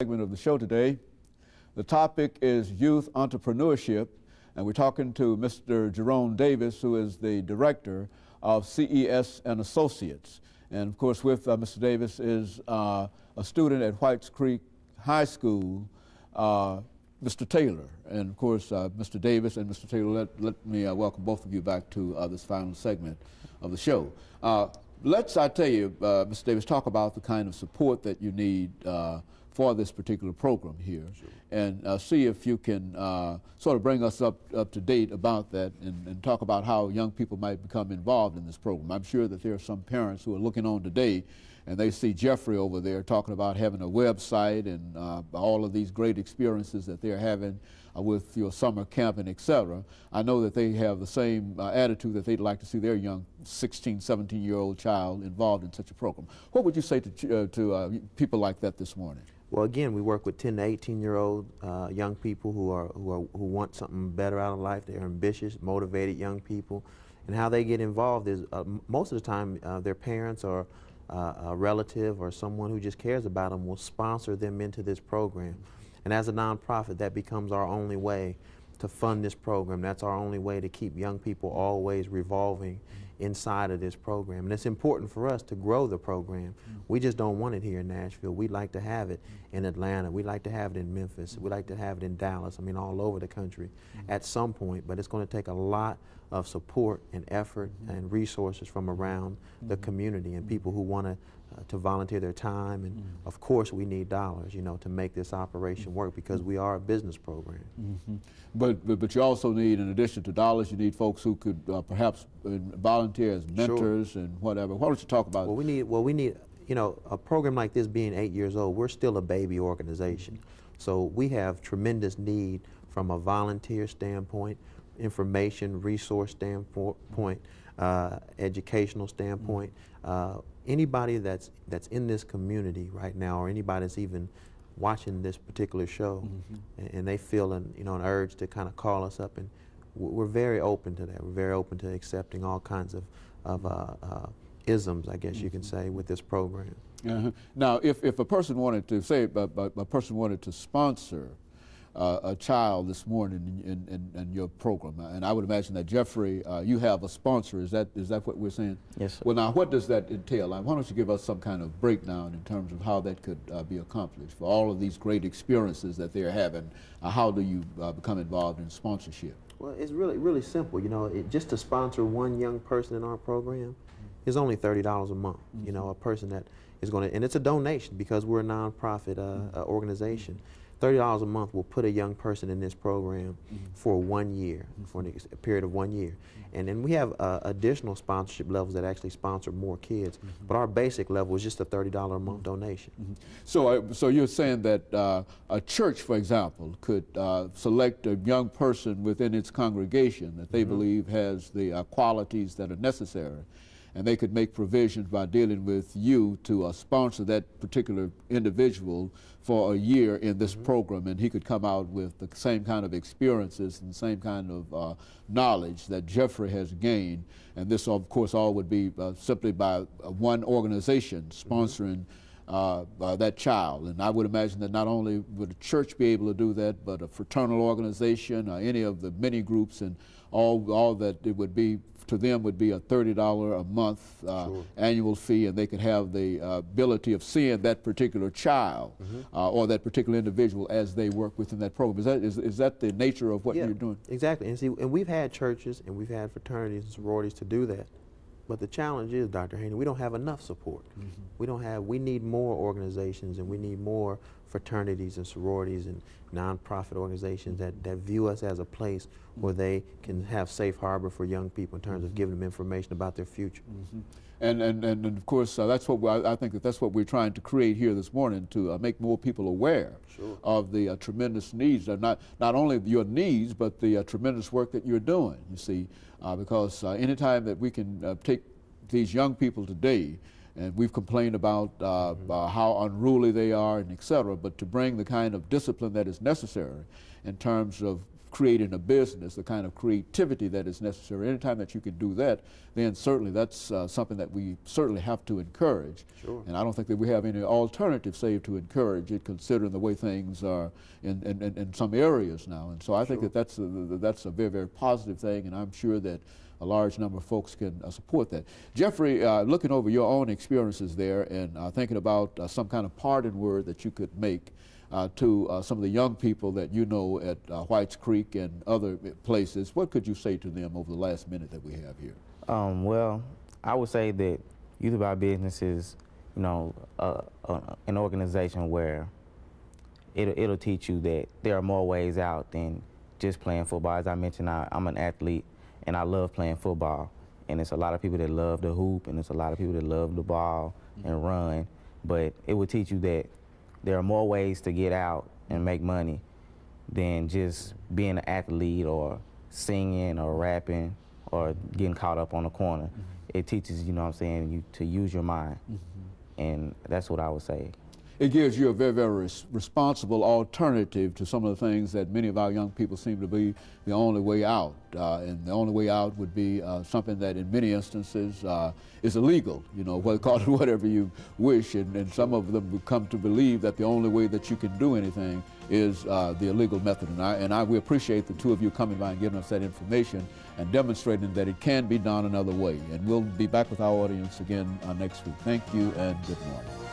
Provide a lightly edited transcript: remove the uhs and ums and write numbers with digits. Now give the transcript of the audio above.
Segment of the show today. The topic is youth entrepreneurship, and we're talking to Mr. JDavis, who is the director of CES and Associates. And of course, with Mr. Davis is a student at Whites Creek High School, Mr. Taylor. And of course, Mr. Davis and Mr. Taylor, let me welcome both of you back to this final segment of the show. Let's, I tell you, Mr. Davis, talk about the kind of support that you need for this particular program here, sure. And see if you can sort of bring us up to date about that and talk about how young people might become involved in this program. I'm sure that there are some parents who are looking on today and they see Jeffrey over there talking about having a website and all of these great experiences that they're having with your summer camp and etc. I know that they have the same attitude that they'd like to see their young 16, 17-year-old child involved in such a program. What would you say to people like that this morning? Well, again, we work with 10 to 18-year-old young people who want something better out of life. They're ambitious, motivated young people, and how they get involved is most of the time their parents or a relative or someone who just cares about them will sponsor them into this program. And as a nonprofit, that becomes our only way to fund this program. That's our only way to keep young people always revolving inside of this program. And it's important for us to grow the program. We just don't want it here in Nashville. We'd like to have it in Atlanta. We'd like to have it in Memphis. We'd like to have it in Dallas. I mean, all over the country at some point. But it's going to take a lot of support and effort and resources from around the community and people who want to volunteer their time. And of course, we need dollars, you know, to make this operation work because we are a business program. But you also need, in addition to dollars, you need folks who could perhaps volunteer as mentors and whatever. Why don't you talk about? Well, we need, you know, a program like this being 8 years old, we're still a baby organization. So we have tremendous need from a volunteer standpoint, information, resource standpoint, educational standpoint. Anybody that's in this community right now, or anybody that's even watching this particular show, and they feel an urge to kind of call us up, and we're very open to that. We're very open to accepting all kinds of isms, I guess you can say, with this program. Now, if a person wanted to say a person wanted to sponsor a child this morning in your program, and I would imagine that Jeffrey, you have a sponsor. Is that what we're saying? Yes, sir. Well, now, what does that entail? Why don't you give us some kind of breakdown in terms of how that could be accomplished for all of these great experiences that they're having? How do you become involved in sponsorship? Well, it's really simple. You know, just to sponsor one young person in our program is only $30 a month. You know, a person that is going to, and it's a donation because we're a nonprofit organization. $30 a month will put a young person in this program for 1 year, for a period of 1 year. And then we have additional sponsorship levels that actually sponsor more kids. But our basic level is just a $30 a month donation. So you're saying that a church, for example, could select a young person within its congregation that they believe has the qualities that are necessary, and they could make provisions by dealing with you to sponsor that particular individual for a year in this program, and he could come out with the same kind of experiences and the same kind of knowledge that Jeffrey has gained. And this, of course, all would be simply by one organization sponsoring that child. And I would imagine that not only would a church be able to do that, but a fraternal organization, any of the many groups, and all that it would be to them would be a $30 a month annual fee, and they could have the ability of seeing that particular child or that particular individual as they work within that program. Is that the nature of what you're doing? Exactly. And see, and we've had churches and we've had fraternities and sororities to do that. But the challenge is, Dr. Haney, we don't have enough support. We need more organizations, and we need more fraternities and sororities and nonprofit organizations that view us as a place where they can have safe harbor for young people in terms of giving them information about their future. And of course, that's what I think that's what we're trying to create here this morning, to make more people aware of the tremendous needs, not only your needs, but the tremendous work that you're doing, you see, because anytime that we can take these young people today And we've complained about how unruly they are and et cetera, but to bring the kind of discipline that is necessary in terms of creating a business, the kind of creativity that is necessary, anytime that you can do that, then certainly that's something that we certainly have to encourage. Sure. And I don't think that we have any alternative save to encourage it, considering the way things are in some areas now. And so I think that that's a very, very positive thing, and I'm sure that a large number of folks can support that. Jeffrey, looking over your own experiences there and thinking about some kind of parting word that you could make to some of the young people that you know at Whites Creek and other places, what could you say to them over the last minute that we have here? Well, I would say that Youth About Business is, you know, an organization where it'll teach you that there are more ways out than just playing football. As I mentioned, I'm an athlete and I love playing football. And it's a lot of people that love the hoop, and it's a lot of people that love the ball and run. But it will teach you that there are more ways to get out and make money than just being an athlete or singing or rapping or getting caught up on the corner. It teaches, you know what I'm saying, you to use your mind. And that's what I would say. It gives you a very, very responsible alternative to some of the things that many of our young people seem to be the only way out. And the only way out would be something that in many instances is illegal, you know, call it whatever you wish. And some of them would come to believe that the only way that you can do anything is the illegal method. And we appreciate the two of you coming by and giving us that information and demonstrating that it can be done another way. And we'll be back with our audience again next week. Thank you and good morning.